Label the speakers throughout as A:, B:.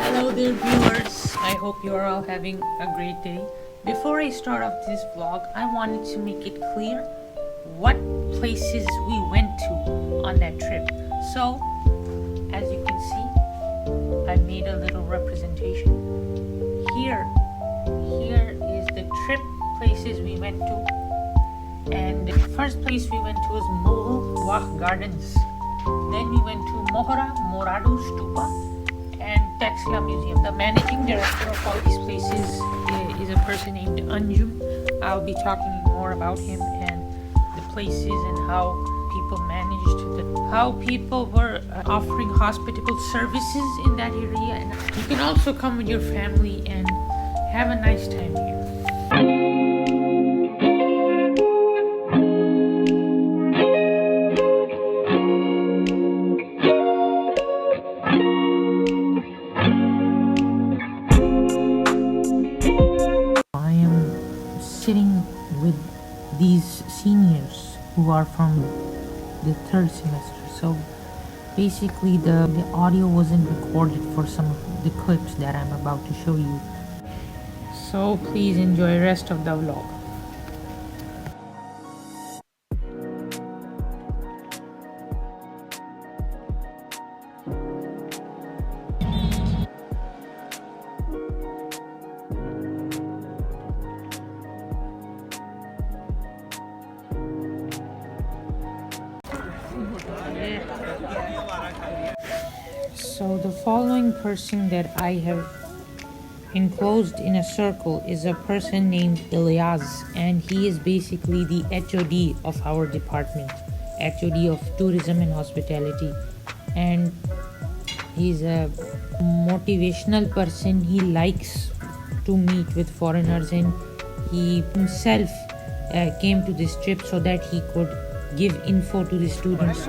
A: Hello there viewers, I hope you are all having a great day. Before I start off this vlog, I wanted to make it clear what places we went to on that trip. So, as you can see, I made a little representation. Here is the trip places we went to. And the first place we went to was Mughal Gardens. Then we went to Mohra Moradu Stupa and Texla Museum. The managing director of all these places is a person named Anjum. I'll be talking more about him and the places and how people managed, how people were offering hospitable services in that area. And you can also come with your family and have a nice time here. Sitting with these seniors who are from the third semester, so basically the audio wasn't recorded for some of the clips that I'm about to show you, so please enjoy the rest of the vlog. So the following person that I have enclosed in a circle is a person named Ilyas, and he is basically the HOD of our department, HOD of tourism and hospitality, and he's a motivational person. He likes to meet with foreigners, and he himself came to this trip so that he could give info to the students.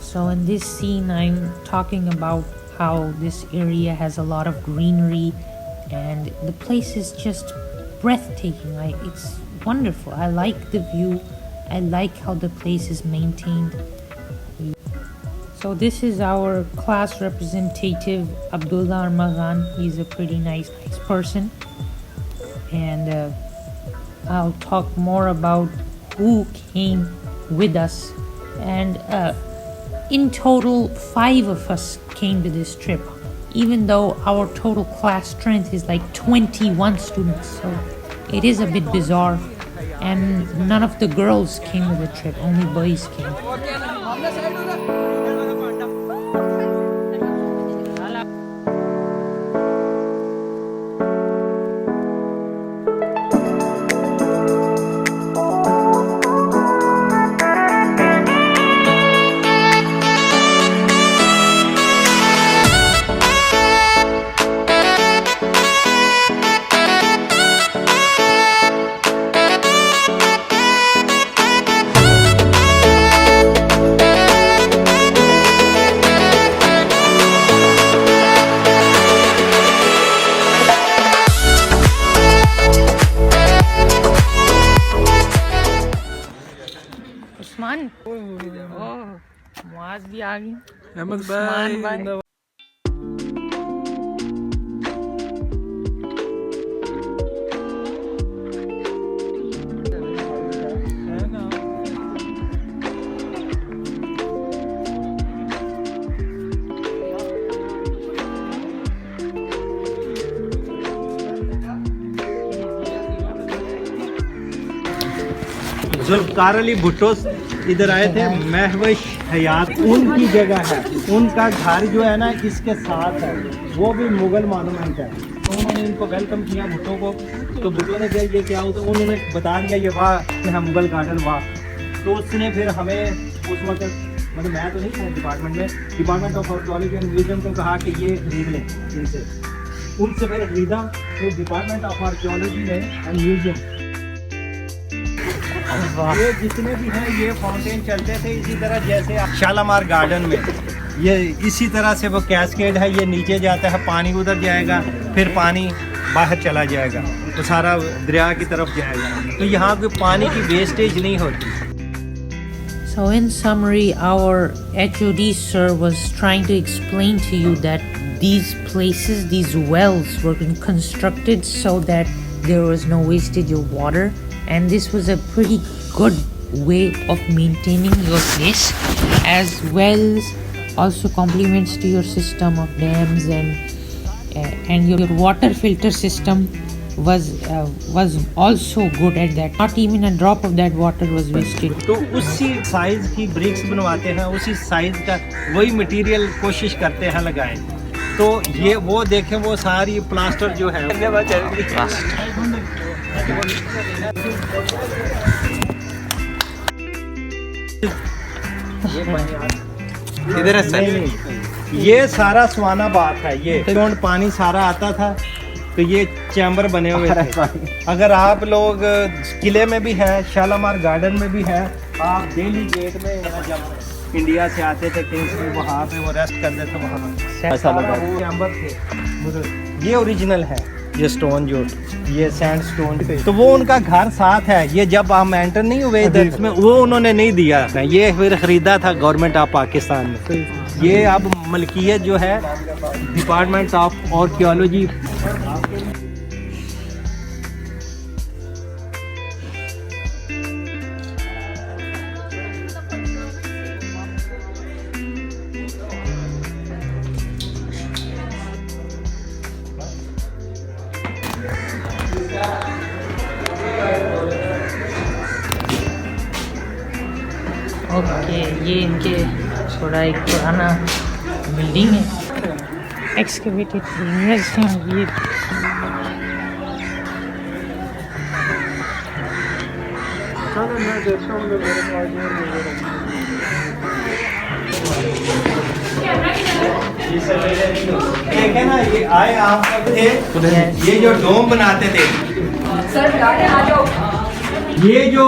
A: So in this scene, I'm talking about how this area has a lot of greenery and the place is just breathtaking. Like, it's wonderful. I like the view. I like how the place is maintained. So this is our class representative, Abdullah Armaghan. He's a pretty nice person. And I'll talk more about who came with us. And in total, 5 of us came to this trip, even though our total class strength is like 21 students. So it is a bit bizarre. And none of the girls came with the trip, only boys came. Usman, oh, Muaz bhi aa gayi. Usman bhai.
B: Zulfiqar Ali Bhutto इधर आए थे, महवश हयात उनकी जगह है, उनका घर जो है ना इसके साथ है, वो भी मुगल मॉन्यूमेंट है। तो उन्होंने इनको वेलकम किया भुट्टो को, तो भुट्टो ने फिर ये क्या हो, तो उन्होंने बता दिया ये वाह है मुगल गार्डन वाह। तो उसने फिर हमें उस वक्त, मतलब मैं तो नहीं था डिपार्टमेंट में, department of archaeology and museum को कहा कि ये खरीद लें इनसे, उनसे फिर खरीदा। तो department of archaeology and museum ये जितने भी हैं ये फाउंटेन चलते थे इसी तरह जैसे शालामार गार्डन में ये इसी तरह से वो कैस्केड है, ये नीचे जाता है, पानी उधर जाएगा, फिर पानी बाहर चला जाएगा, तो सारा दरिया की तरफ जाएगा। तो यहाँ कोई पानी की वेस्टेज नहीं होती।
A: So in summary, our HOD sir was trying to explain to you that these places, these wells were constructed so that there was no wastage of water, and this was a pretty good way of maintaining your place, as wells also complements to your system of dams, and your water filter system was also good at that. Not even a drop of that water was wasted.
B: तो उसी size की BRICS बनवाते हैं, उसी size का वही material कोशिश करते हैं लगाएं। तो ये वो देखें, वो सारी प्लास्टर जो है
C: इधर है सर।
B: ये सारा सुहाना बात है। ये पानी सारा आता था, तो ये चैम्बर बने हुए थे। अगर आप लोग किले में भी है, शालामार गार्डन में भी है, आप दिल्ली गेट में जब इंडिया से आते थे किंग्स में, वहाँ पे वो रेस्ट करते थे, वहाँ पर चैम्बर थे। ये ओरिजिनल है, ये स्टोन जो ये सैंड स्टोन थे, तो वो उनका घर साथ है। ये जब हम एंटर नहीं हुए इधर इसमें, वो उन्होंने नहीं दिया, ये फिर खरीदा था गवर्नमेंट ऑफ पाकिस्तान में। ये अब मलकियत जो है डिपार्टमेंट ऑफ आर्कियोलॉजी।
A: ओके, ये इनके थोड़ा एक पुराना बिल्डिंग है, एक्सकेवेटेड एरियाज हैं ये।
B: देखे ना, ये आए आप ये जो डोम बनाते थे, ये जो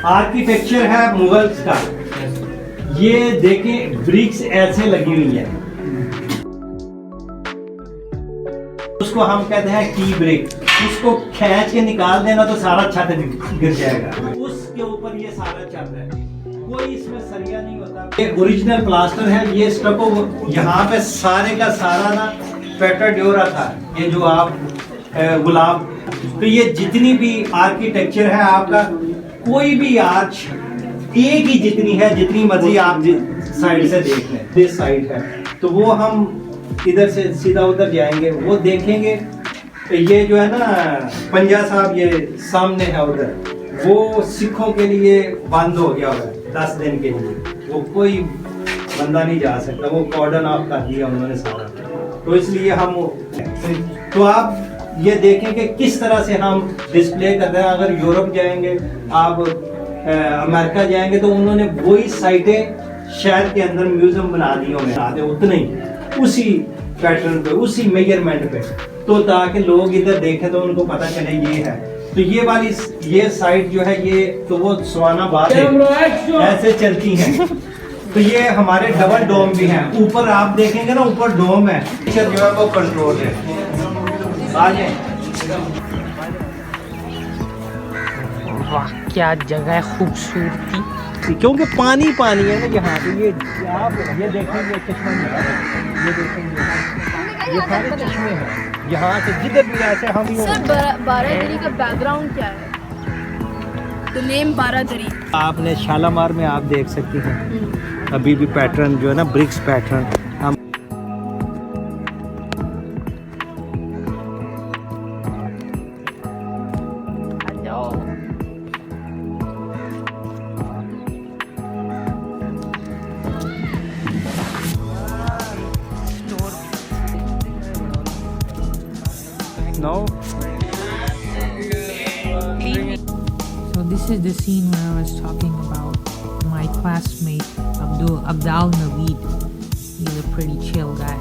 B: आर्किटेक्चर है मुगल्स का, ये देखें ब्रिक्स ऐसे लगी हुई है, उसको हम कहते हैं की ब्रिक। उसको खींच के निकाल देना तो सारा छत गिर जाएगा। उसके ऊपर ये सारा चल रहा है, कोई इसमें सरिया नहीं होता। ये ओरिजिनल प्लास्टर है। ये स्टको यहाँ पे सारे का सारा ना पेटाडोरा था, ये जो आप गुलाब। तो ये जितनी भी आर्किटेक्चर है आपका, कोई भी आर्च एक ही जितनी है, जितनी मर्जी आप साइड से देख लें, दिस साइड है, तो वो हम इधर से सीधा उधर जाएंगे, वो देखेंगे। ये जो है ना पंजा साहब, ये सामने है उधर, वो सिखों के लिए बंद हो गया है 10 दिन के लिए, वो कोई बंदा नहीं जा सकता, वो कॉर्डन ऑफ कर दिया उन्होंने सारा। तो इसलिए हम तो आप ये देखें कि किस तरह से हम डिस्प्ले कर रहे हैं। अगर यूरोप जाएंगे, आप अमेरिका जाएंगे, तो उन्होंने वही साइटें शहर के अंदर म्यूजियम बना दी होंगे, उतने ही उसी पैटर्न पे, उसी मेजरमेंट पे, तो ताकि लोग इधर देखें तो उनको पता चले ये है। तो ये वाली ये साइड जो है, ये तो वो सुहाना बात है, ऐसे चलती हैं। तो ये हमारे डबल डोम भी हैं। ऊपर आप देखेंगे ना, ऊपर डोम है, जो है वो कंट्रोल है। आगे
A: वाह, क्या जगह है, खूबसूरती।
B: क्योंकि पानी पानी है ना यहाँ पे। ये आप ये देखेंगे चश्मा, ये देखेंगे ये सारे चश्मे हैं यहाँ से, जिधर भी ऐसे हम।
D: सर, बारादरी का बैकग्राउंड क्या है? तो नेम बारादरी
B: आपने शालामार में आप देख सकती हैं, अभी भी पैटर्न जो है ना, ब्रिक्स पैटर्न। हम No.
A: So this is the scene where I was talking about my classmate Abdul Naveed. He's a pretty chill guy.